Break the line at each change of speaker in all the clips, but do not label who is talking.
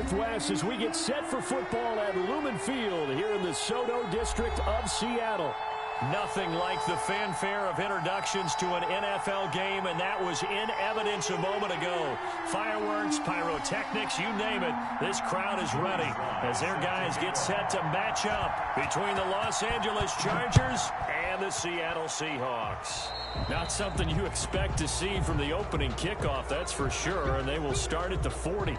Northwest as we get set for football at Lumen Field here in the SoDo district of Seattle.
Nothing like the fanfare of introductions to an NFL game, and that was in evidence a moment ago. Fireworks, pyrotechnics, you name it. This crowd is ready as their guys get set to match up between the Los Angeles Chargers and the Seattle Seahawks.
Not something you expect to see from the opening kickoff, that's for sure, and they will start at the 40.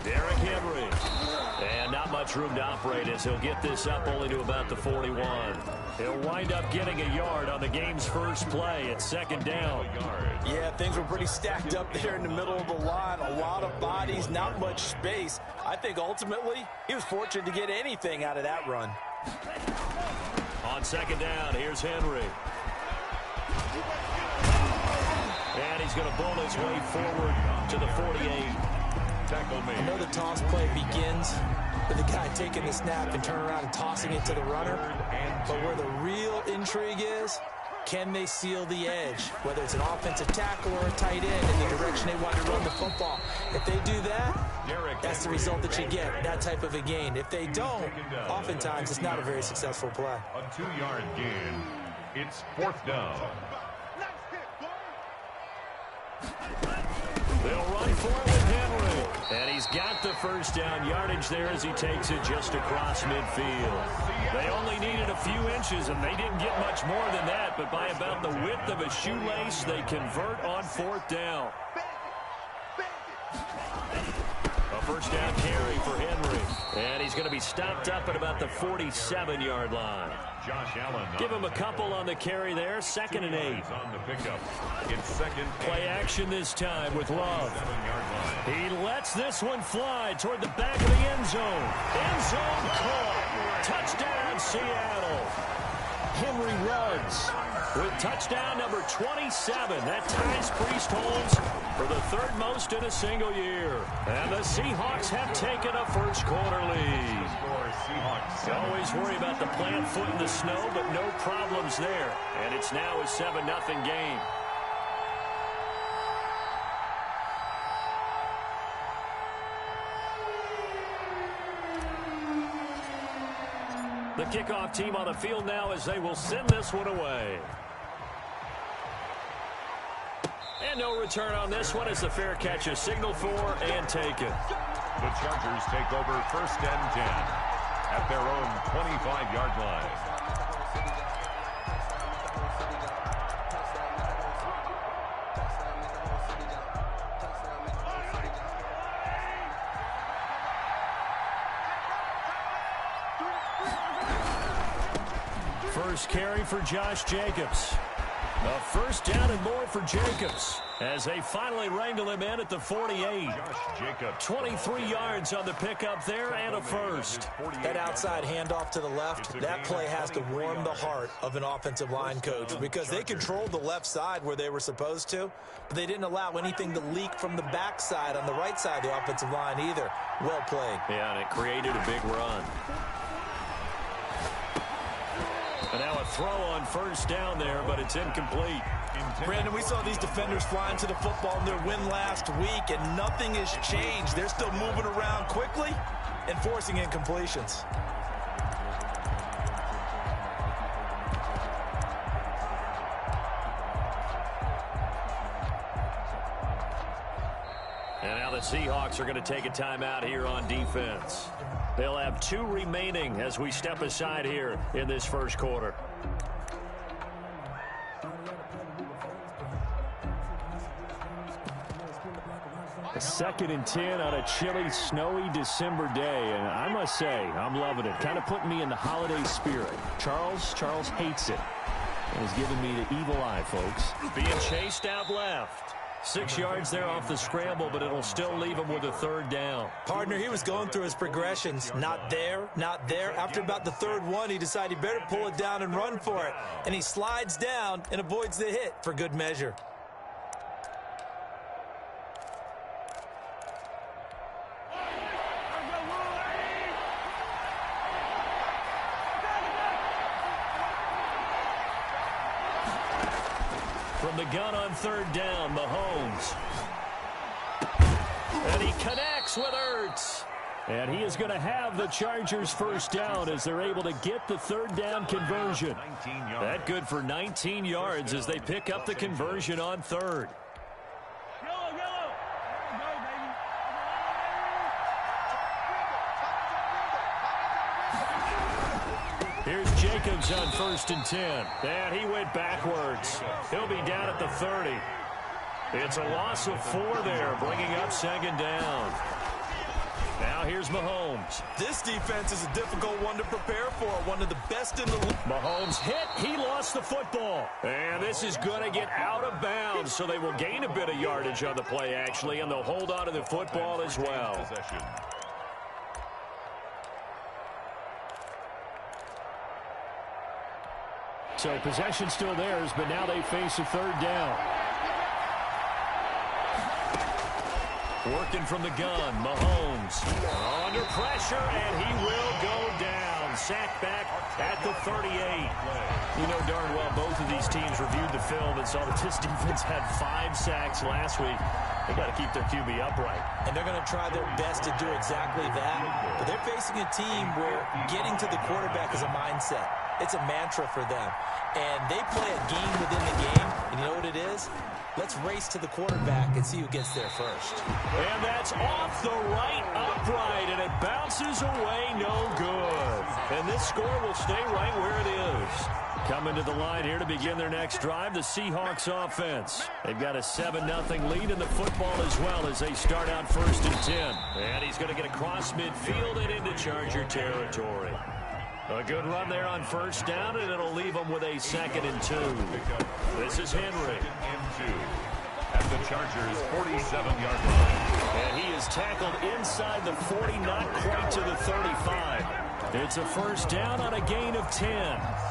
Derrick Henry. And not much room to operate as he'll get this up only to about the 41. He'll wind up getting a yard on the game's first play. It's second down.
Yeah, things were pretty stacked up there in the middle of the line. A lot of bodies, not much space. I think ultimately he was fortunate to get anything out of that run.
On second down, here's Henry. And he's going to bull his way forward to the 48.
I know the toss play begins with the guy taking the snap and turning around and tossing it to the runner. But where the real intrigue is, can they seal the edge? Whether it's an offensive tackle or a tight end in the direction they want to run the football. If they do that, that's the result that you get, that type of a gain. If they don't, oftentimes it's not a very successful play.
A 2-yard gain. It's fourth down.
They'll run for it with Henry. And he's got the first down yardage there as he takes it just across midfield. They only needed a few inches, and they didn't get much more than that. But by about the width of a shoelace, they convert on fourth down. A first down carry for Henry. And he's going to be stopped up at about the 47-yard line.
Josh Allen.
Give him a couple on the carry there. 2nd and 8.
On the pickup. It's second.
Play action this time with Love. He lets this one fly toward the back of the end zone. End zone caught. Touchdown, Seattle. Henry Ruggs with touchdown number 27. That ties Priest Holmes for the 3rd most in a single year. And the Seahawks have taken a first quarter lead. Always worry about the plant foot in the snow, but no problems there. And it's now a 7-0 game. The kickoff team on the field now as they will send this one away. And no return on this one as the fair catch is signaled for and taken.
The Chargers take over 1st and 10 at their own 25-yard line.
First carry for Josh Jacobs. A first down and more for Jacobs as they finally wrangle him in at the 48.
Josh Jacobs.
23 yards on the pickup there and a first.
That outside handoff to the left, that play has to warm the heart of an offensive line coach because they controlled the left side where they were supposed to, but they didn't allow anything to leak from the backside on the right side of the offensive line either. Well played.
Yeah, and it created a big run. And now a throw on first down there, but it's incomplete.
Brandon, we saw these defenders flying to the football in their win last week, and nothing has changed. They're still moving around quickly and forcing incompletions.
And now the Seahawks are going to take a timeout here on defense. They'll have 2 remaining as we step aside here in this first quarter.
A 2nd and 10 on a chilly, snowy December day. And I must say, I'm loving it. Kind of putting me in the holiday spirit. Charles hates it. And is giving me the evil eye, folks.
Being chased out left. 6 yards there off the scramble, but it'll still leave him with a third down.
Partner, he was going through his progressions. Not there, not there. After about the third one, he decided he better pull it down and run for it. And he slides down and avoids the hit for good measure.
From the gun on third down, Mahomes. And he connects with Ertz. And he is going to have the Chargers first down as they're able to get the third down conversion. That good for 19 yards as they pick up the conversion on third. Here's Jacobs on 1st and 10. And he went backwards. He'll be down at the 30. It's a loss of 4 there, bringing up 2nd down. Now here's Mahomes.
This defense is a difficult one to prepare for. One of the best in the league.
Mahomes hit. He lost the football. And this is going to get out of bounds, so they will gain a bit of yardage on the play, actually, and they'll hold on to the football as well. So possession still theirs, but now they face a third down. Working from the gun, Mahomes under pressure, and he will go down. Sacked back at the 38. You know darn well both of these teams reviewed the film and saw that this defense had 5 sacks last week. They got to keep their QB upright.
And they're going to try their best to do exactly that. But they're facing a team where getting to the quarterback is a mindset. It's a mantra for them. And they play a game within the game. And you know what it is? Let's race to the quarterback and see who gets there first.
And that's off the right upright, and it bounces away no good. And this score will stay right where it is. Coming to the line here to begin their next drive, the Seahawks offense. They've got a 7-0 lead in the football as well as they start out 1st and 10. And he's going to get across midfield and into Charger territory. A good run there on 1st down, and it'll leave them with a 2nd and 2. This is Henry.
At the Chargers' 47-yard line.
And he is tackled inside the 40, not quite to the 35. It's a 1st down on a gain of 10.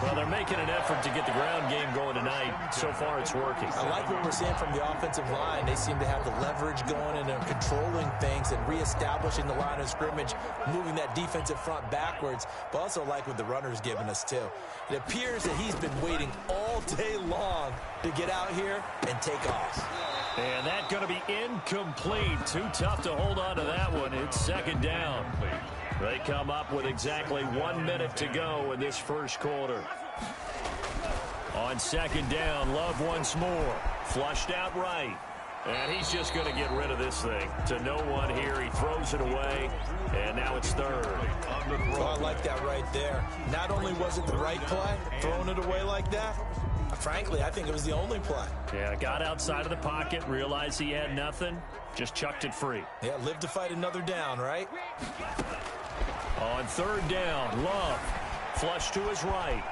Well, they're making an effort to get the ground game going tonight. So far, it's working.
I like what we're seeing from the offensive line. They seem to have the leverage going, and they're controlling things and reestablishing the line of scrimmage, moving that defensive front backwards, but also like what the runner's giving us, too. It appears that he's been waiting all day long to get out here and take off.
And that's going to be incomplete. Too tough to hold on to that one. It's 2nd down. They come up with exactly 1 minute to go in this first quarter. On 2nd down, Love once more. Flushed out right. And he's just going to get rid of this thing. To no one here. He throws it away. And now it's 3rd.
Oh, I like that right there. Not only was it the right play, throwing it away like that, frankly, I think it was the only play.
Yeah, got outside of the pocket, realized he had nothing, just chucked it free.
Yeah, live to fight another down, right?
On 3rd down, Love, flush to his right.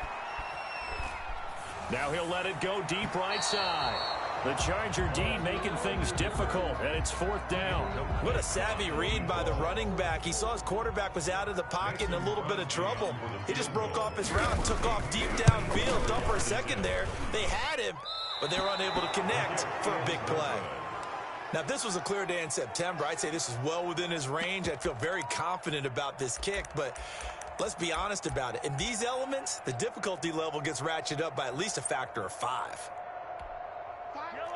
Now he'll let it go deep right side. The Charger D making things difficult, and it's 4th down.
What a savvy read by the running back. He saw his quarterback was out of the pocket in a little bit of trouble. He just broke off his route and took off deep downfield. Thought for a second there they had him, but they were unable to connect for a big play. Now, if this was a clear day in September, I'd say this is well within his range. I'd feel very confident about this kick, but let's be honest about it. In these elements, the difficulty level gets ratcheted up by at least a factor of 5.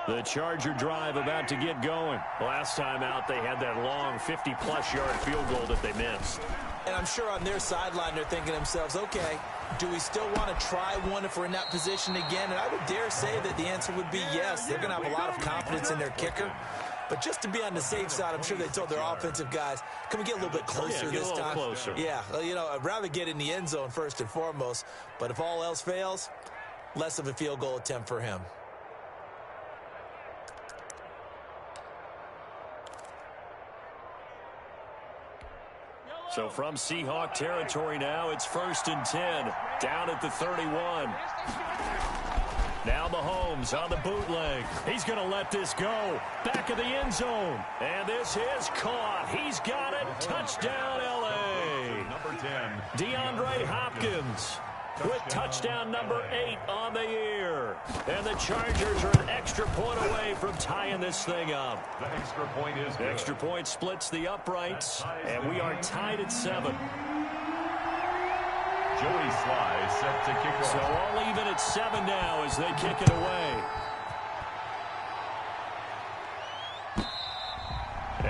The Charger drive about to get going. Last time out, they had that long 50-plus yard field goal that they missed.
And I'm sure on their sideline, they're thinking to themselves, okay, do we still want to try one if we're in that position again? And I would dare say that the answer would be yes. They're going to have a lot of confidence in their kicker. But just to be on the safe side, I'm sure they told their offensive guys, can we get a little bit closer this time?
Closer.
Yeah, well, you know, I'd rather get in the end zone first and foremost. But if all else fails, less of a field goal attempt for him.
So from Seahawk territory now, it's 1st and 10, down at the 31. Now Mahomes on the bootleg. He's going to let this go. Back of the end zone. And this is caught. He's got it. Touchdown, L.A.
Number 10.
DeAndre Hopkins with touchdown number 8 on the year. And the Chargers are an extra point away from tying this thing up.
The extra point is good.
Extra point splits the uprights, and we are tied at 7.
Joey Sly set to kick off.
So all even at 7 now as they kick it away.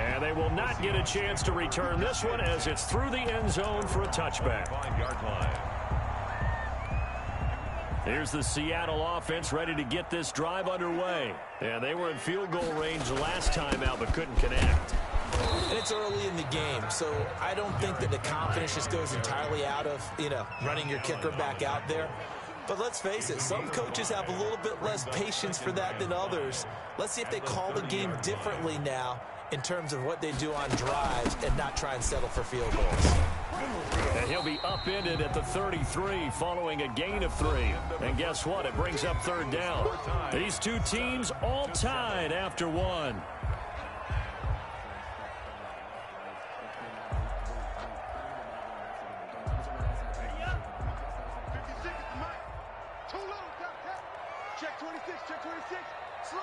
And they will not get a chance to return this one as it's through the end zone for a touchback.
5-yard line.
Here's the Seattle offense ready to get this drive underway. And they were in field goal range last time out but couldn't connect.
And it's early in the game, so I don't think that the confidence just goes entirely out of, running your kicker back out there. But let's face it, some coaches have a little bit less patience for that than others. Let's see if they call the game differently now in terms of what they do on drives and not try and settle for field goals.
And he'll be upended at the 33 following a gain of 3. And guess what? It brings up 3rd down. These two teams all tied after 1.
Check 26, check 26. Slide.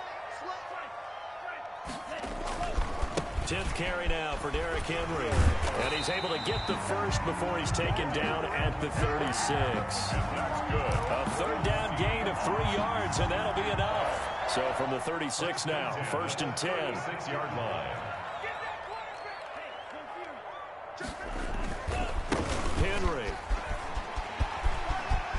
10th carry now for Derrick Henry. And he's able to get the first before he's taken down at the 36.
That's good.
A 3rd down gain of 3 yards, and that'll be enough. So from the 36 now, 1st and 10.
6-yard line.
Henry.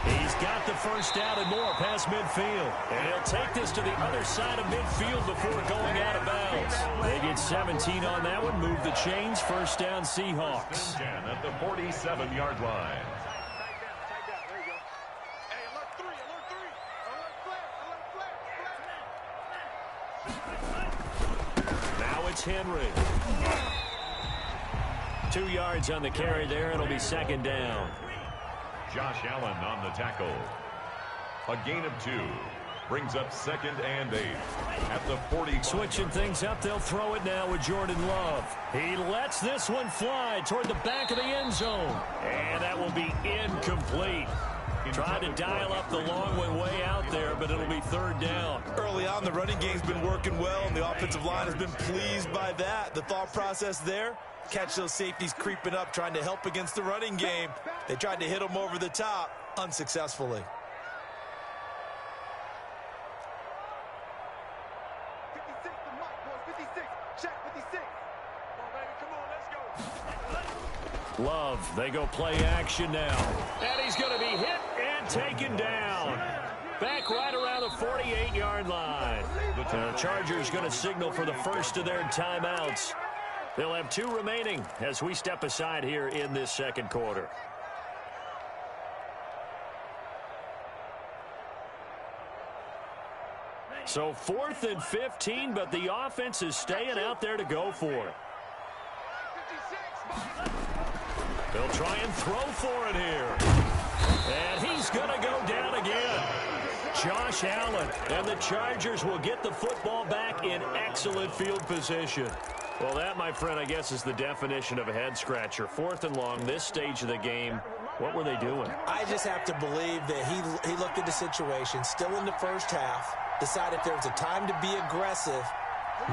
He's got the first down and more past midfield. And he'll take this to the other side of midfield before going out of bounds. They get 17 on that one. Move the chains. 1st down Seahawks.
10 at the 47-yard line.
Hey, alert 3, alert 3. Alert flag.
Now it's Henry. 2 yards on the carry there. It'll be 2nd down.
Josh Allen on the tackle. A gain of 2. Brings up 2nd and 8 at the 40.
Switching things up, they'll throw it now with Jordan Love. He lets this one fly toward the back of the end zone. And that will be incomplete. Tried to dial up the long one way out there, but it'll be 3rd down.
Early on, the running game's been working well, and the offensive line has been pleased by that. The thought process there, catch those safeties creeping up, trying to help against the running game. They tried to hit them over the top, unsuccessfully.
56 to Mike, boys. 56. Check 56. Come on, baby. Come on, let's go.
Love, they go play action now. And he's going to be hit and taken down. Back right around the 48-yard line. The Chargers going to signal for the first of their timeouts. They'll have 2 remaining as we step aside here in this 2nd quarter. So 4th and 15, but the offense is staying out there to go for it.
56.
They'll try and throw for it here. And he's going to go down again. Josh Allen. And the Chargers will get the football back in excellent field position. Well, that, my friend, I guess is the definition of a head-scratcher. 4th and long, this stage of the game. What were they doing?
I just have to believe that he looked at the situation, still in the first half, decided if there was a time to be aggressive,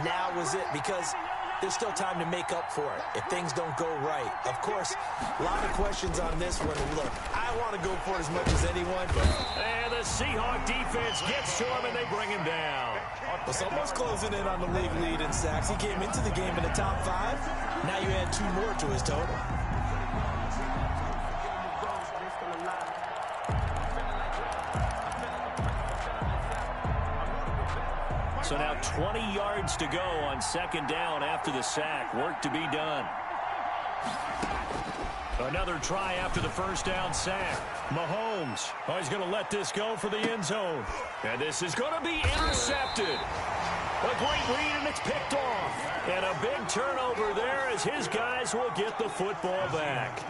now was it, because there's still time to make up for it if things don't go right. Of course, a lot of questions on this one. Look, I want to go for it as much as anyone, but...
And the Seahawk defense gets to him, and they bring him down.
Well, someone's closing in on the league lead in sacks. He came into the game in the top 5. Now you add 2 more to his total.
So now 20 yards to go on 2nd down after the sack. Work to be done. Another try after the first down sack. Mahomes. Oh, he's going to let this go for the end zone. And this is going to be intercepted. A great read, and it's picked off. And a big turnover there as as his guys will get the football back.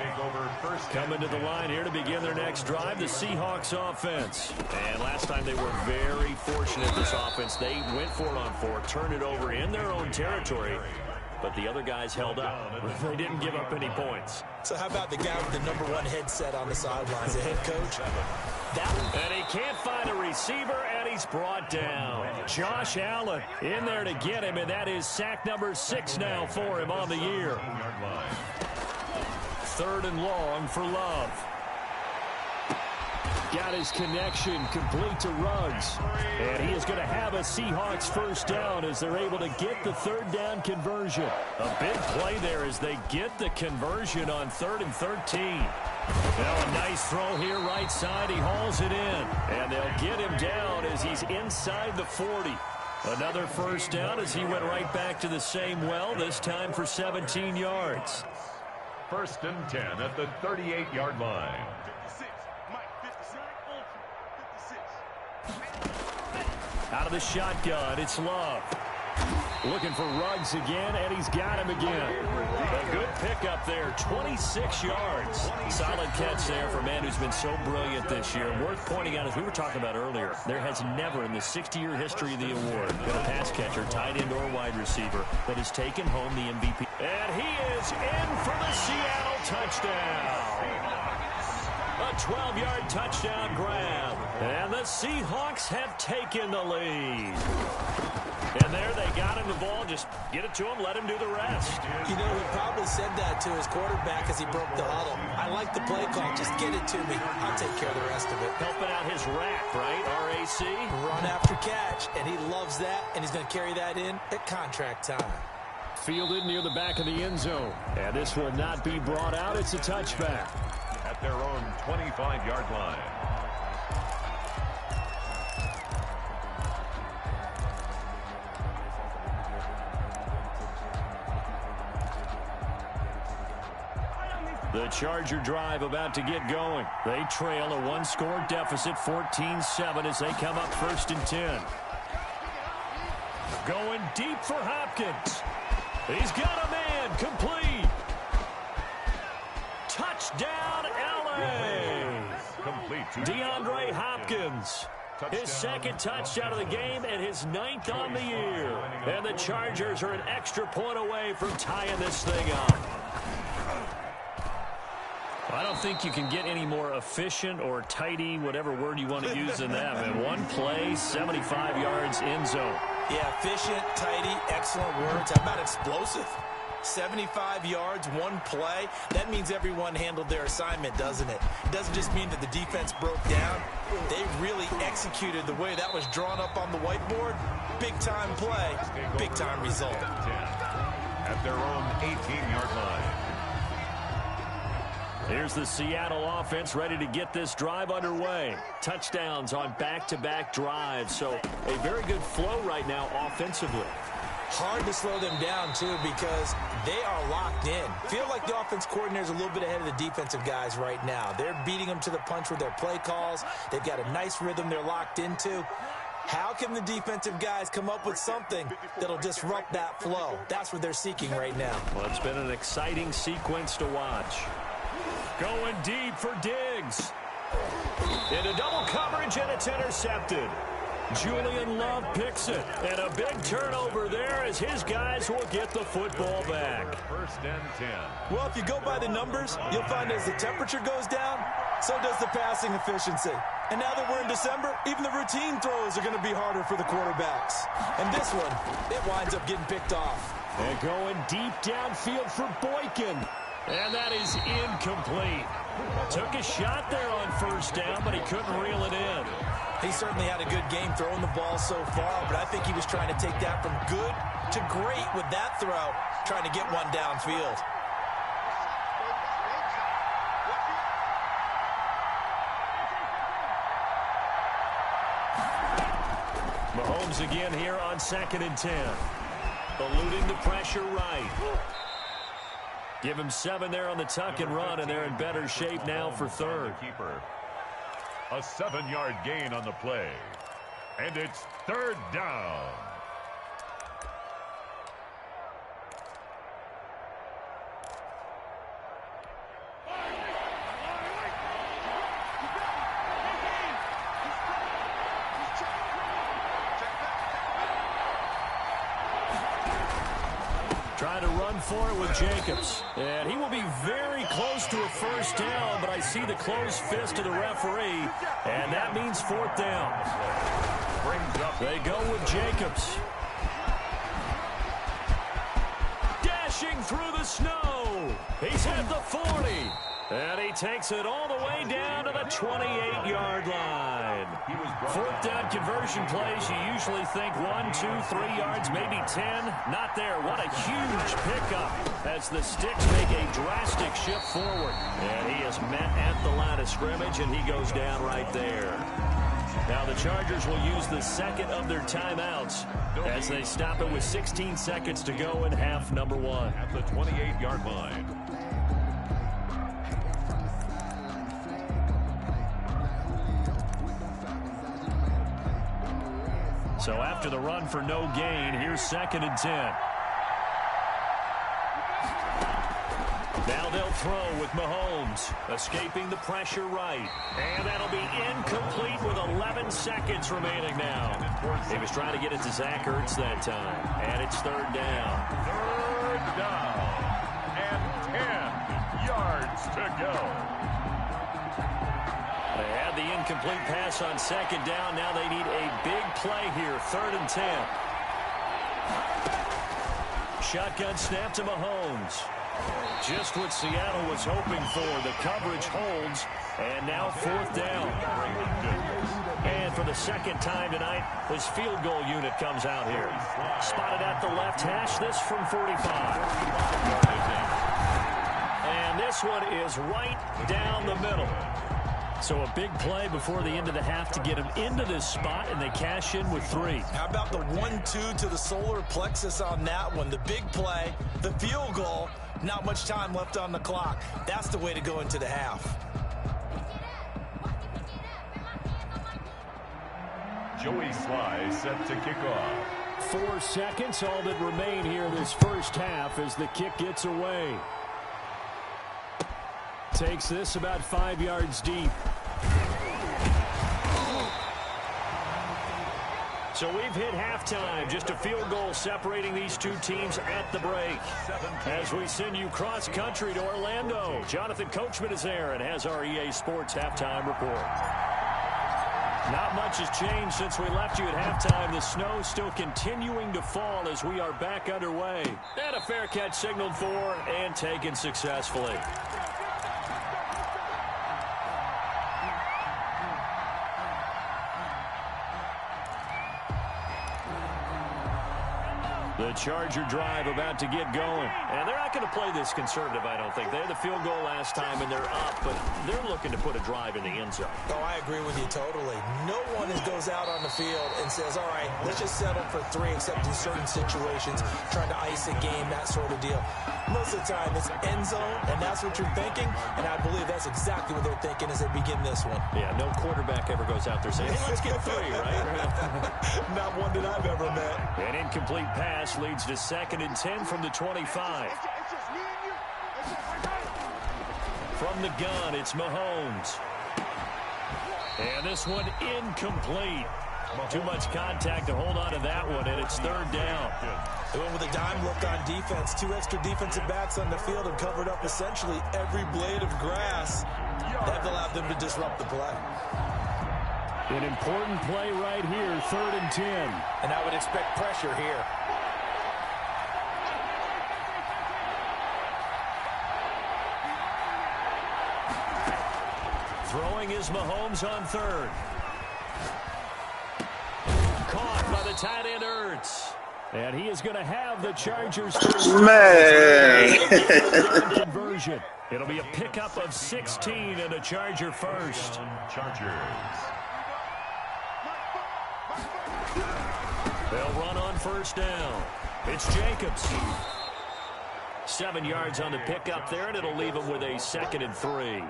Coming to the line here to begin their next drive, the Seahawks offense. And last time they were very fortunate, this offense. They went for it on 4, turned it over in their own territory, but the other guys held up. They didn't give up any points.
So how about the guy with the #1 headset on the sidelines, the head coach?
And he can't find a receiver, and he's brought down. Josh Allen in there to get him, and that is sack number 6 now for him on the year. 3rd and long for Love. Got his connection complete to Ruggs. And he is going to have a Seahawks first down as they're able to get the 3rd down conversion. A big play there as they get the conversion on 3rd and 13. Now a nice throw here right side. He hauls it in. And they'll get him down as he's inside the 40. Another first down as he went right back to the same well, this time for 17 yards.
1st and 10 at the 38-yard line.
Out of the shotgun, it's Love. Looking for Ruggs again, and he's got him again. A good pickup there, 26 yards. Solid catch there for a man who's been so brilliant this year. Worth pointing out, as we were talking about earlier, there has never in the 60-year history of the award been a pass catcher, tight end, or wide receiver that has taken home the MVP. And he is in for the Seattle touchdown. A 12-yard touchdown grab. And the Seahawks have taken the lead. And there they got him the ball. Just get it to him, let him do the rest.
You know, he probably said that to his quarterback as he broke the huddle. I like the play call. Just get it to me. I'll take care of the rest of it.
Helping out his rack, right? RAC.
Run after catch, and he loves that, and he's going to carry that in at contract time.
Fielded near the back of the end zone. And this will not be brought out. It's a touchback.
At their own 25-yard line.
The Charger drive about to get going. They trail a 1-score deficit, 14-7 as they come up 1st and 10. Going deep for Hopkins. He's got a man complete. Touchdown, L.A. DeAndre Hopkins. His 2nd touchdown of the game and his 9th on the year. And the Chargers are an extra point away from tying this thing up. I don't think you can get any more efficient or tidy, whatever word you want to use in that. And one play, 75 yards in zone.
Yeah, efficient, tidy, excellent words. How about explosive? 75 yards, one play. That means everyone handled their assignment, doesn't it? It doesn't just mean that the defense broke down. They really executed the way that was drawn up on the whiteboard. Big-time play, big-time result.
At their own 18-yard line.
Here's the Seattle offense ready to get this drive underway. Touchdowns on back-to-back drives, so a very good flow right now offensively.
Hard to slow them down, too, because they are locked in. Feel like the offense coordinator's a little bit ahead of the defensive guys right now. They're beating them to the punch with their play calls. They've got a nice rhythm they're locked into. How can the defensive guys come up with something that'll disrupt that flow? That's what they're seeking right now.
Well, it's been an exciting sequence to watch. Going deep for Diggs. Into double coverage, and it's intercepted. Julian Love picks it. And a big turnover there as his guys will get the football back.
1st and 10.
Well, if you go by the numbers, you'll find as the temperature goes down, so does the passing efficiency. And now that we're in December, even the routine throws are going to be harder for the quarterbacks. And this one, it winds up getting picked off.
And going deep downfield for Boykin. And that is incomplete. Took a shot there on 1st down, but he couldn't reel it in.
He certainly had a good game throwing the ball so far, but I think he was trying to take that from good to great with that throw, trying to get one downfield.
Mahomes again here on 2nd and 10. Eluding the pressure right. Give him 7 there on the tuck and run, and they're in better shape now for 3rd.
A 7-yard gain on the play. And it's 3rd down.
Trying to run for it with Jacobs. And he will be very close to a first down, but I see the closed fist of the referee, and that means fourth down. They go with Jacobs. Dashing through the snow. He's at the 40. And he takes it all the way down to the 28-yard line. Fourth down conversion plays, you usually think 1, 2, 3 yards, maybe 10. Not there. What a huge pickup as the Sticks make a drastic shift forward. And he is met at the line of scrimmage, and he goes down right there. Now the Chargers will use the second of their timeouts as they stop it with 16 seconds to go in half number 1.
At the 28-yard line.
So after the run for no gain, here's 2nd and 10. Now they'll throw with Mahomes, escaping the pressure right. And that'll be incomplete with 11 seconds remaining now. He was trying to get it to Zach Ertz that time. And it's 3rd down.
3rd down. And 10 yards to go.
They had the incomplete pass on 2nd down. Now they need a big play here. 3rd and 10. Shotgun snap to Mahomes. Just what Seattle was hoping for. The coverage holds. And now 4th down. And for the second time tonight, his field goal unit comes out here. Spotted at the left hash. This from 45. And this one is right down the middle. So a big play before the end of the half to get him into this spot, and they cash in with 3.
How about the 1-2 to the solar plexus on that one? The big play, the field goal, not much time left on the clock. That's the way to go into the half.
Joey Sly set to kick off.
4 seconds, all that remain here this first half as the kick gets away. Takes this about 5 yards deep.
So we've hit halftime. Just a field goal separating these two teams at the break. As we send you cross-country to Orlando, Jonathan Coachman is there and has our EA Sports halftime report. Not much has changed since we left you at halftime. The snow still continuing to fall as we are back underway. And a fair catch signaled for and taken successfully. The Charger drive about to get going. And they're not going to play this conservative, I don't think. They had the field goal last time, and they're up, but they're looking to put a drive in the end zone.
Oh, I agree with you totally. No one goes out on the field and says, all right, let's just settle for 3, except in certain situations, trying to ice a game, that sort of deal. Most of the time, it's end zone, and that's what you're thinking, and I believe that's exactly what they're thinking as they begin this one.
Yeah, no quarterback ever goes out there saying, hey, let's get 3, right?
Not one that I've ever met.
An incomplete pass leads to 2nd and 10 from the 25. From the gun, it's Mahomes. And this one incomplete. Too much contact to hold on to that one, and it's 3rd down.
They went with a dime look on defense. 2 extra defensive backs on the field and covered up essentially every blade of grass. That allowed them to disrupt the play.
An important play right here, 3rd and 10.
And I would expect pressure here.
Throwing is Mahomes on 3rd. Caught by the tight end Ertz.
And he is going to have the Chargers conversion.
It'll be a pickup of 16 and a Charger first.
Chargers.
They'll run on 1st down. It's Jacobs. 7 yards on the pickup there, and it'll leave them with a 2nd and 3.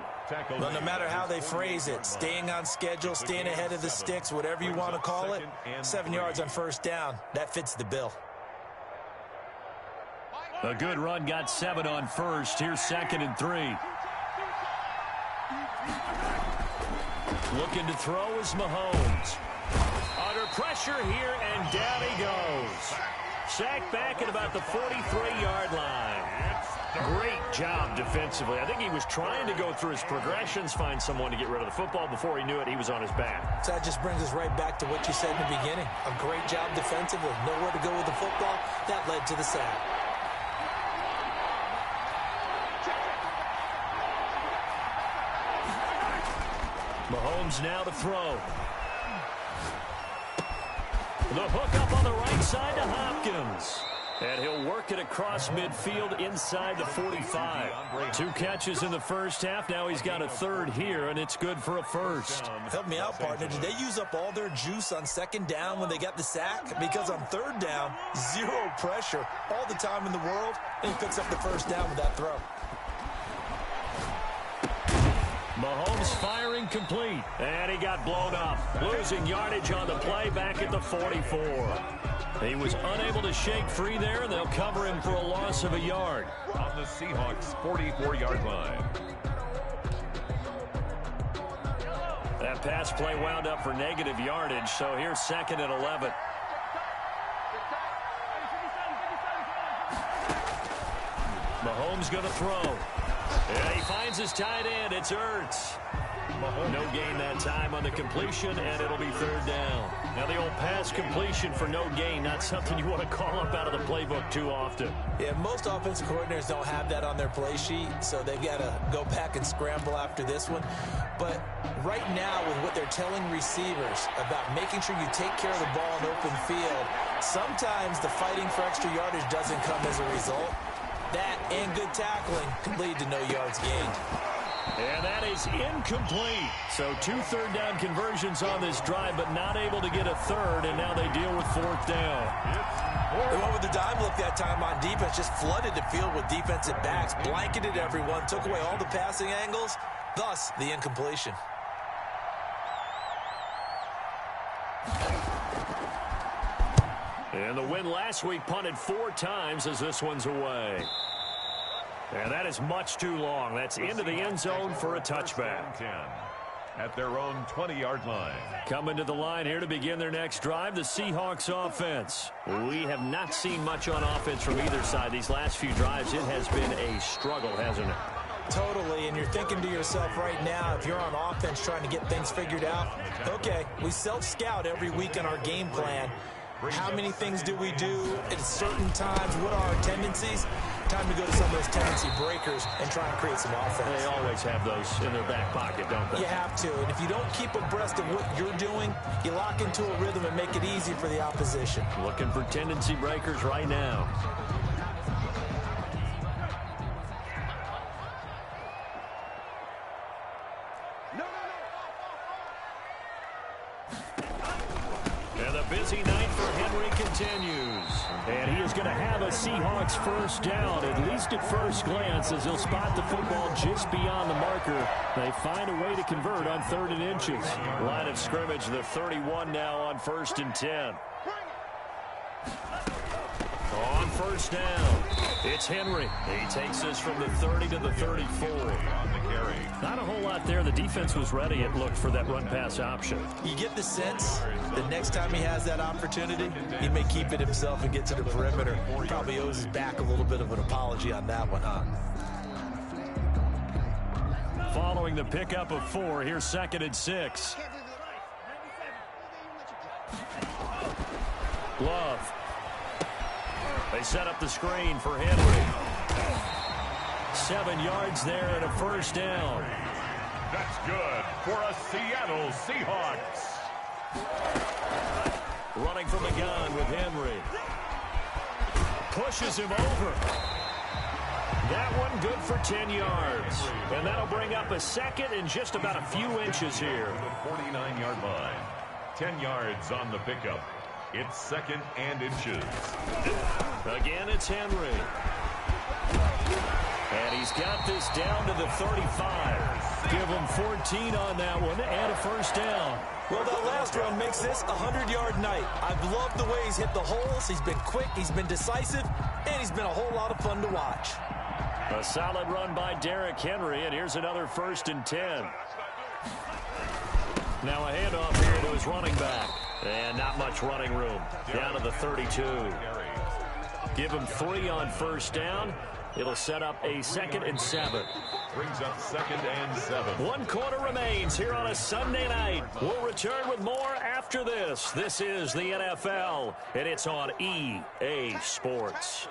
Well, no matter how they phrase it, staying on schedule, staying ahead of the sticks, whatever you want to call it, 7 yards on 1st down, that fits the bill.
A good run got 7 on 1st. Here's 2nd and 3. Looking to throw is Mahomes. Under pressure here, and down he goes. Sacked back at about the 43-yard line. Great job defensively. I think he was trying to go through his progressions, find someone to get rid of the football. Before he knew it, he was on his back.
So that just brings us right back to what you said in the beginning. A great job defensively. Nowhere to go with the football. That led to the sack.
Mahomes now to throw. The hook up on the right side to Hopkins. And he'll work it across midfield inside the 45. 2 catches in the first half. Now he's got a third here, and it's good for a first.
Help me out, partner. Did they use up all their juice on second down when they got the sack? Because on third down, 0 pressure, all the time in the world, and he picks up the first down with that throw.
Mahomes firing complete, and he got blown up. Losing yardage on the play back at the 44. He was unable to shake free there, and they'll cover him for a loss of a yard.
On the Seahawks' 44-yard line.
That pass play wound up for negative yardage, so here's 2nd and 11. Mahomes going to throw. Yeah, he finds his tight end. It's Ertz. No gain that time on the completion, and it'll be 3rd down. Now the old pass completion for no gain, not something you want to call up out of the playbook too often.
Yeah, most offensive coordinators don't have that on their play sheet, so they've got to go back and scramble after this one. But right now, with what they're telling receivers about making sure you take care of the ball in open field, sometimes the fighting for extra yardage doesn't come as a result. That and good tackling can lead to no yards gained.
And that is incomplete. So 2 third-down conversions on this drive, but not able to get a third, and now they deal with 4th down.
They went with the dime look that time on defense, just flooded the field with defensive backs, blanketed everyone, took away all the passing angles, thus the incompletion.
And the win last week punted 4 times as this one's away. And that is much too long. That's into the end zone for a touchback.
10 at their own 20-yard line.
Coming to the line here to begin their next drive, the Seahawks offense. We have not seen much on offense from either side. These last few drives, it has been a struggle, hasn't it?
Totally, and you're thinking to yourself right now, if you're on offense trying to get things figured out, okay, we self-scout every week in our game plan. How many things do we do at certain times? What are our tendencies? Time to go to some of those tendency breakers and try and create some offense.
They always have those in their back pocket, don't they?
You have to, and if you don't keep abreast of what you're doing, you lock into a rhythm and make it easy for the opposition.
Looking for tendency breakers right now. And the busy night for Henry continues. And he is going to have a Seahawks first down, at least at first glance, as he'll spot the football just beyond the marker. They find a way to convert on 3rd and inches. Line of scrimmage, the 31 now on 1st and 10. On 1st down, it's Henry. He takes this from the 30 to the 34.
On the carry.
Not a whole lot there. The defense was ready, it looked, for that run-pass option.
You get the sense the next time he has that opportunity, he may keep it himself and get to the perimeter. Probably owes his back a little bit of an apology on that one, huh?
Following the pickup of 4, here's 2nd and 6. Love. They set up the screen for Henry. 7 yards there and a first down.
That's good for a Seattle Seahawks.
Running from the gun with Henry. Pushes him over. That one good for 10 yards. And that'll bring up a 2nd and just about a few inches here.
The 49-yard line. 10 yards on the pickup. It's 2nd and inches.
Again, it's Henry. And he's got this down to the 35. Give him 14 on that one and a first down.
Well, that last run makes this a 100-yard night. I've loved the way he's hit the holes. He's been quick, he's been decisive, and he's been a whole lot of fun to watch.
A solid run by Derrick Henry, and here's another 1st and 10. Now a handoff here to his running back. And not much running room. Down to the 32. Give him 3 on first down. It'll set up a 2nd and 7.
Brings up 2nd and 7.
1 quarter remains here on a Sunday night. We'll return with more after this. This is the NFL, and it's on EA Sports.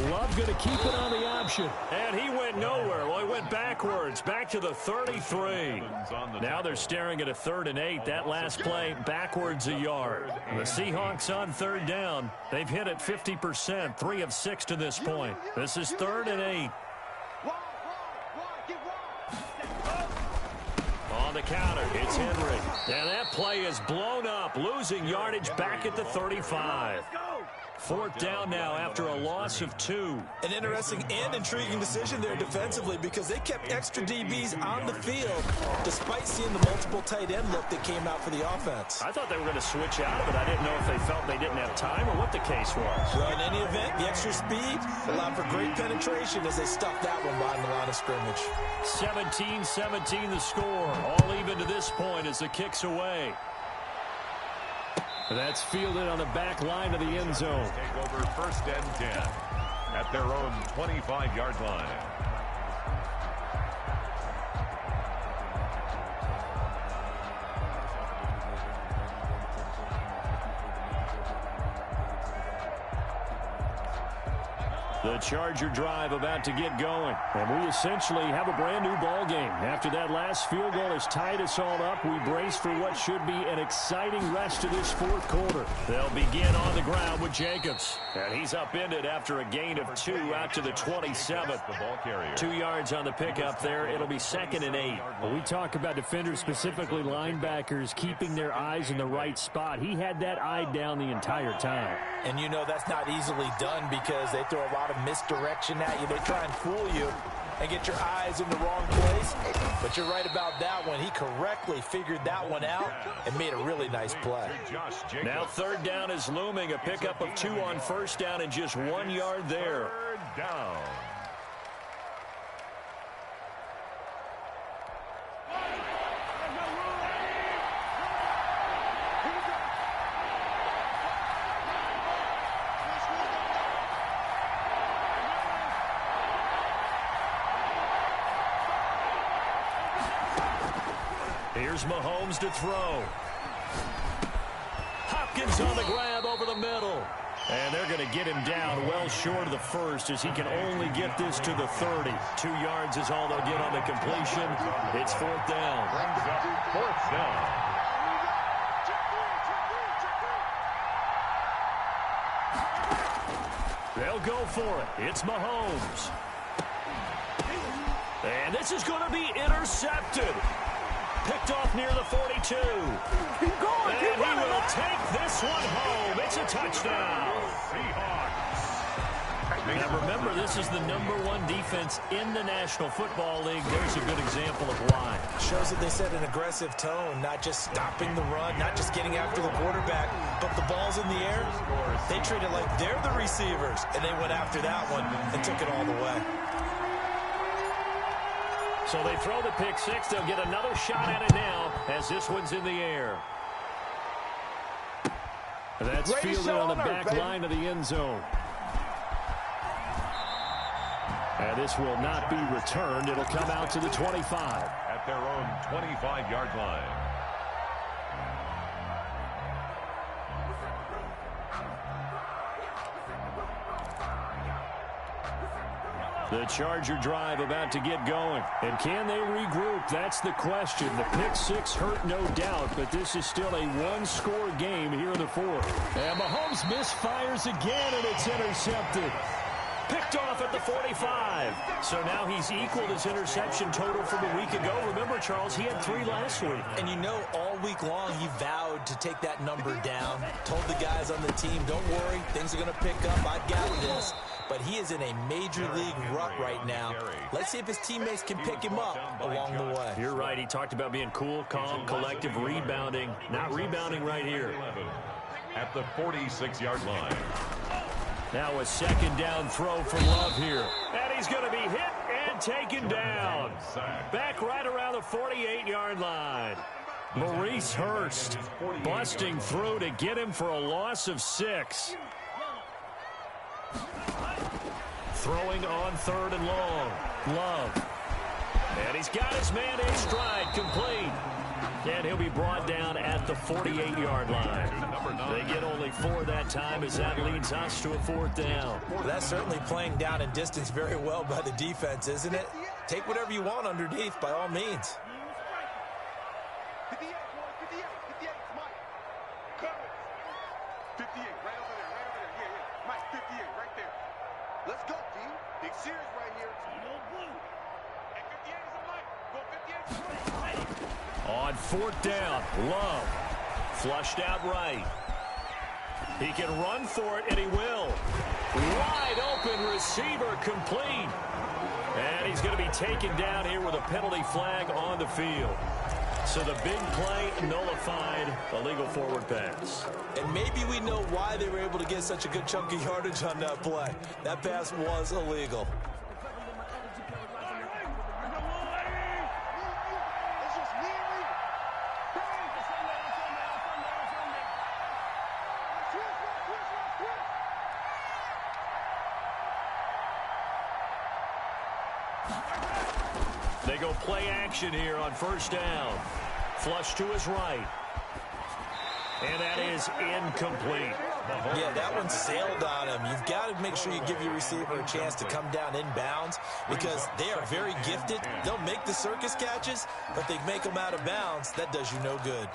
Love going to keep it on the option.
And he went nowhere. Well, he went backwards, back to the 33. Now they're staring at a 3rd and 8. That last play, backwards a yard. The Seahawks on 3rd down. They've hit it 50%, 3 of 6 to this point. This is 3rd and 8. On the counter, it's Henry. And that play is blown up, losing yardage back at the 35. 4th down now after a loss of 2.
An interesting and intriguing decision there defensively because they kept extra DBs on the field despite seeing the multiple tight end look that came out for the offense.
I thought they were going to switch out of it. I didn't know if they felt they didn't have time or what the case was.
Well, in any event, the extra speed allowed for great penetration as they stuffed that one behind the line of scrimmage.
17-17 the score. All even to this point as the kick's away.
That's fielded on the back line of the end zone.
Take over 1st and 10 at their own 25-yard line.
The Charger drive about to get going. And we essentially have a brand new ball game. After that last field goal has tied us all up, we brace for what should be an exciting rest of this 4th quarter.
They'll begin on the ground with Jacobs. And he's upended after a gain of 2 out to the 27th. 2 yards on the pickup there. It'll be 2nd and 8.
When we talk about defenders, specifically linebackers, keeping their eyes in the right spot. He had that eye down the entire time.
And you know that's not easily done because they throw a lot of misdirection at you. They try and fool you and get your eyes in the wrong place. But you're right about that one. He correctly figured that one out and made a really nice play.
Now 3rd down is looming. A pickup of 2 on first down and just 1 yard there.
3rd down.
Here's Mahomes to throw. Hopkins on the grab over the middle. And they're going to get him down well short of the 1st as he can only get this to the 30. 2 yards is all they'll get on the completion. It's 4th down.
4th down.
They'll go for it. It's Mahomes. And this is going to be intercepted. Picked off near the 42.
Keep going,
and
keep
he
running,
will take this one home. It's a touchdown. Now remember, this is the #1 defense in the National Football League. There's a good example of why.
Shows that they set an aggressive tone, not just stopping the run, not just getting after the quarterback, but the ball's in the air. They treat it like they're the receivers, and they went after that one and took it all the way.
So they throw the pick 6. They'll get another shot at it now as this one's in the air.
That's fielded on the back line of the end zone. And this will not be returned. It'll come out to the 25.
At their own 25-yard line.
The Charger drive about to get going. And can they regroup? That's the question. The pick 6 hurt, no doubt, but this is still a 1-score game here in the 4th. And Mahomes misfires again, and it's intercepted.
Picked off at the 45. So now he's equaled his interception total from a week ago. Remember, Charles, he had 3 last week.
And you know, all week long he vowed to take that number down. Told the guys on the team, don't worry, things are going to pick up. I've got this. But he is in a major league rut right now. Let's see if his teammates can pick him up along the way.
You're right. He talked about being cool, calm, collective, rebounding. Not rebounding right here.
At the 46-yard line.
Now a 2nd down throw from Love here. And he's going to be hit and taken down. Back right around the 48-yard line.
Maurice Hurst busting through to get him for a loss of 6. Throwing on 3rd and long. Love. And he's got his man in stride, complete. And he'll be brought down at the 48-yard line. They get only 4 that time as that leads us to a 4th down.
Well, that's certainly playing down in distance very well by the defense, isn't it? Take whatever you want underneath by all means.
58, boys, 58, 58, Mike. Cover. 58, right over there, Yeah. Mike, 58, right there. Let's go, D. Big series right here. No blue. And 58 is a Mike. Go 58.
On 4th down, Love. Flushed out right. He can run for it, and he will. Wide open receiver complete. And he's going to be taken down here with a penalty flag on the field. So the big play nullified, illegal forward pass.
And maybe we know why they were able to get such a good chunk of yardage on that play. That pass was illegal.
They go play action here on 1st down. Flush to his right. And that is incomplete.
Yeah, that one sailed on him. You've got to make sure you give your receiver a chance to come down inbounds because they are very gifted. They'll make the circus catches, but they make them out of bounds. That does you no good.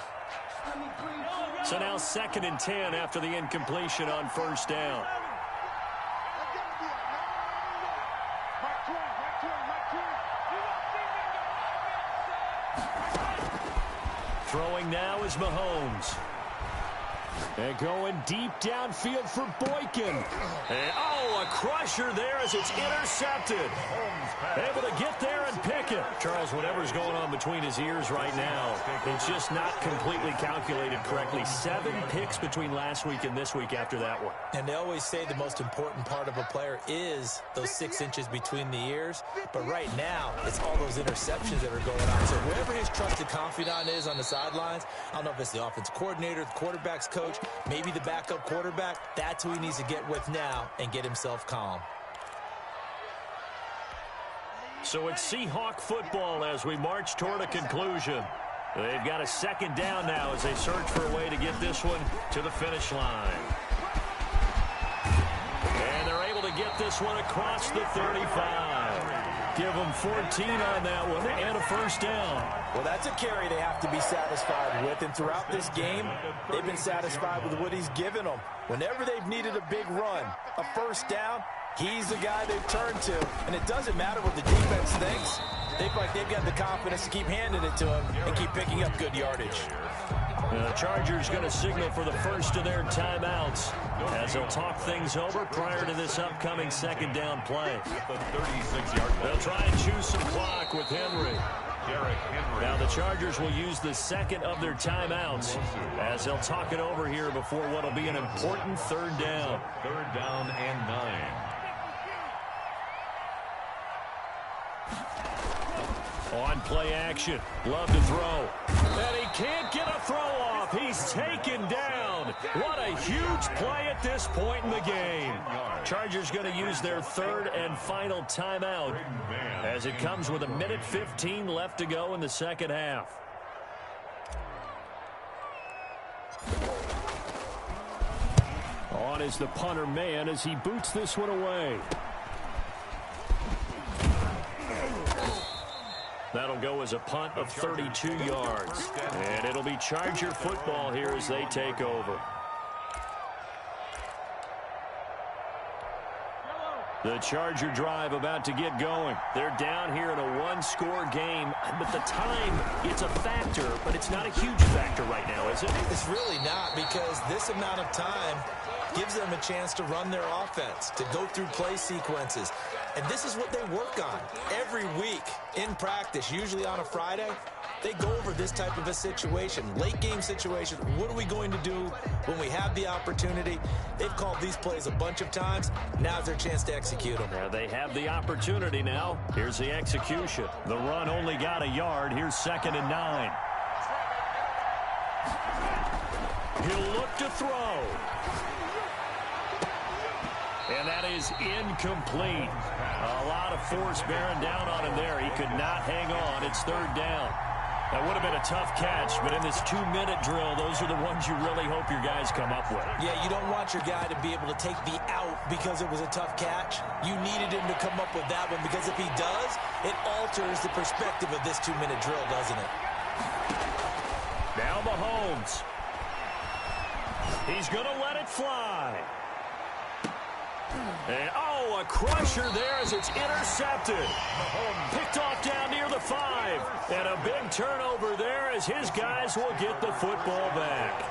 So now 2nd and 10 after the incompletion on 1st down. Throwing now is Mahomes. And going deep downfield for Boykin. And, a crusher there as it's intercepted. Able to get there and pick it. Charles, whatever's going on between his ears right now, it's just not completely calculated correctly. 7 picks between last week and this week after that one.
And they always say the most important part of a player is those 6 inches between the ears. But right now, it's all those interceptions that are going on. So whoever his trusted confidant is on the sidelines, I don't know if it's the offensive coordinator, the quarterback's coach, maybe the backup quarterback, that's who he needs to get with now and get himself calm.
So it's Seahawk football as we march toward a conclusion. They've got a 2nd down now as they search for a way to get this one to the finish line. And they're able to get this one across the 35. Give them 14 on that one and a 1st down.
Well, that's a carry they have to be satisfied with. And throughout this game, they've been satisfied with what he's given them. Whenever they've needed a big run, a 1st down, he's the guy they've turned to. And it doesn't matter what the defense thinks. They feel like they've got the confidence to keep handing it to him and keep picking up good yardage.
The Chargers going to signal for the first of their timeouts as they'll talk things over prior to this upcoming 2nd down play. They'll try and choose some clock with Henry. Now the Chargers will use the 2nd of their timeouts as they'll talk it over here before what will be an important 3rd down.
3rd down and 9.
On play action, Love to throw. And he can't get a throw off. He's taken down. What a huge play at this point in the game. Chargers going to use their 3rd and final timeout as it comes with 1:15 left to go in the 2nd half. On is the punter man as he boots this one away. That'll go as a punt of 32 yards. And it'll be Charger football here as they take over. The Charger drive about to get going. They're down here in a 1-score game. But the time, it's a factor, but it's not a huge factor right now, is it?
It's really not, because this amount of time gives them a chance to run their offense, to go through play sequences. And this is what they work on every week in practice, usually on a Friday. They go over this type of a situation, late game situation. What are we going to do when we have the opportunity? They've called these plays a bunch of times. Now's their chance to execute them.
Yeah, they have the opportunity now. Here's the execution. The run only got a yard. Here's 2nd and 9.
He'll look to throw. And that is incomplete. A lot of force bearing down on him there. He could not hang on. It's third down. That would have been a tough catch, but in this 2-minute drill, those are the ones you really hope your guys come up with.
Yeah, you don't want your guy to be able to take the out because it was a tough catch. You needed him to come up with that one because if he does, it alters the perspective of this 2-minute drill, doesn't it?
Now Mahomes. He's going to let it fly. And, a crusher there as it's intercepted. Picked off down near the 5. And a big turnover there as his guys will get the football back.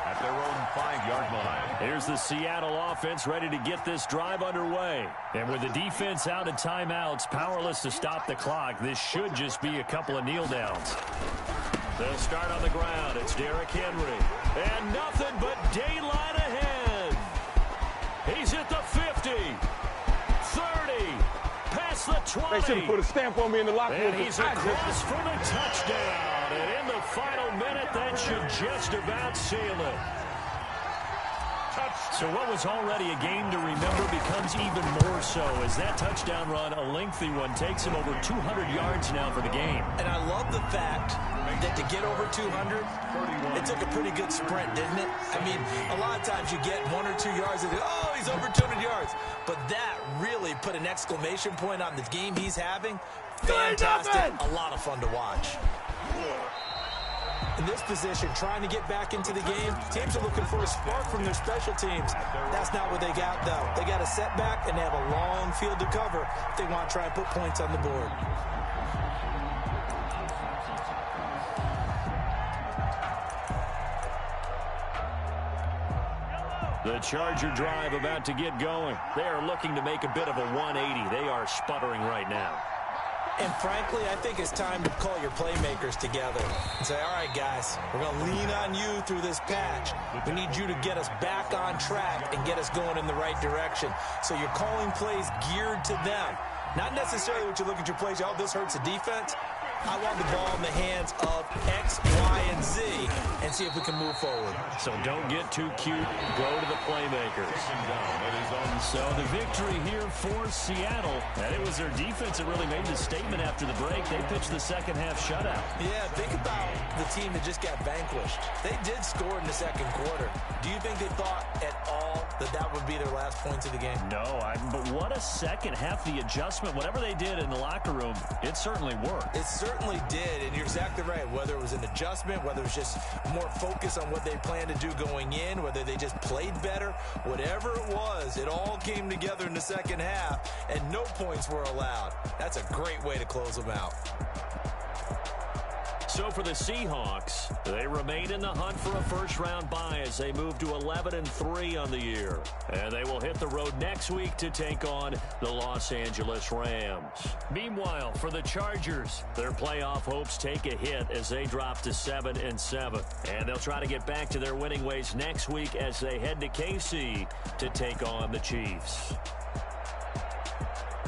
At their own 5-yard line.
Here's the Seattle offense ready to get this drive underway. And with the defense out in timeouts, powerless to stop the clock, this should just be a couple of kneel downs. They'll start on the ground. It's Derrick Henry. And nothing but daylight ahead. He's at the 50, 30, past the 20.
They should have put a stamp on me in the locker room.
And he's across for the touchdown. And in the final minute, that should just about seal it. So what was already a game to remember becomes even more so as that touchdown run, a lengthy one, takes him over 200 yards now for the game.
And I love the fact that to get over 200, it took a pretty good sprint, didn't it? I mean, a lot of times you get 1 or 2 yards and he's over 200 yards. But that really put an exclamation point on the game he's having. Fantastic. A lot of fun to watch. In this position, trying to get back into the game, teams are looking for a spark from their special teams. That's not what they got, though. They got a setback, and they have a long field to cover if they want to try and put points on the board.
The Charger drive about to get going. They are looking to make a bit of a 180. They are sputtering right now.
And frankly, I think it's time to call your playmakers together and say, all right, guys, we're going to lean on you through this patch. We need you to get us back on track and get us going in the right direction. So you're calling plays geared to them. Not necessarily what you look at your plays, this hurts the defense. I want the ball in the hands of X, Y, and Z and see if we can move forward.
So don't get too cute. Go to the playmakers. So the victory here for Seattle. And it was their defense that really made the statement after the break. They pitched the second half shutout.
Yeah, think about the team that just got vanquished. They did score in the second quarter. Do you think they thought at all that that would be their last points of the game?
No, but what a second half. The adjustment, whatever they did in the locker room, it certainly worked.
It certainly did, and you're exactly right. Whether it was an adjustment, whether it was just more focus on what they planned to do going in, whether they just played better, whatever it was, it all came together in the second half, and no points were allowed. That's a great way to close them out.
So for the Seahawks, they remain in the hunt for a first-round bye as they move to 11-3 on the year. And they will hit the road next week to take on the Los Angeles Rams. Meanwhile, for the Chargers, their playoff hopes take a hit as they drop to 7-7. And they'll try to get back to their winning ways next week as they head to KC to take on the Chiefs.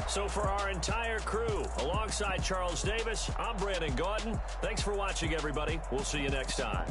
So for our entire crew, alongside Charles Davis, I'm Brandon Gaudin. Thanks for watching, everybody. We'll see you next time.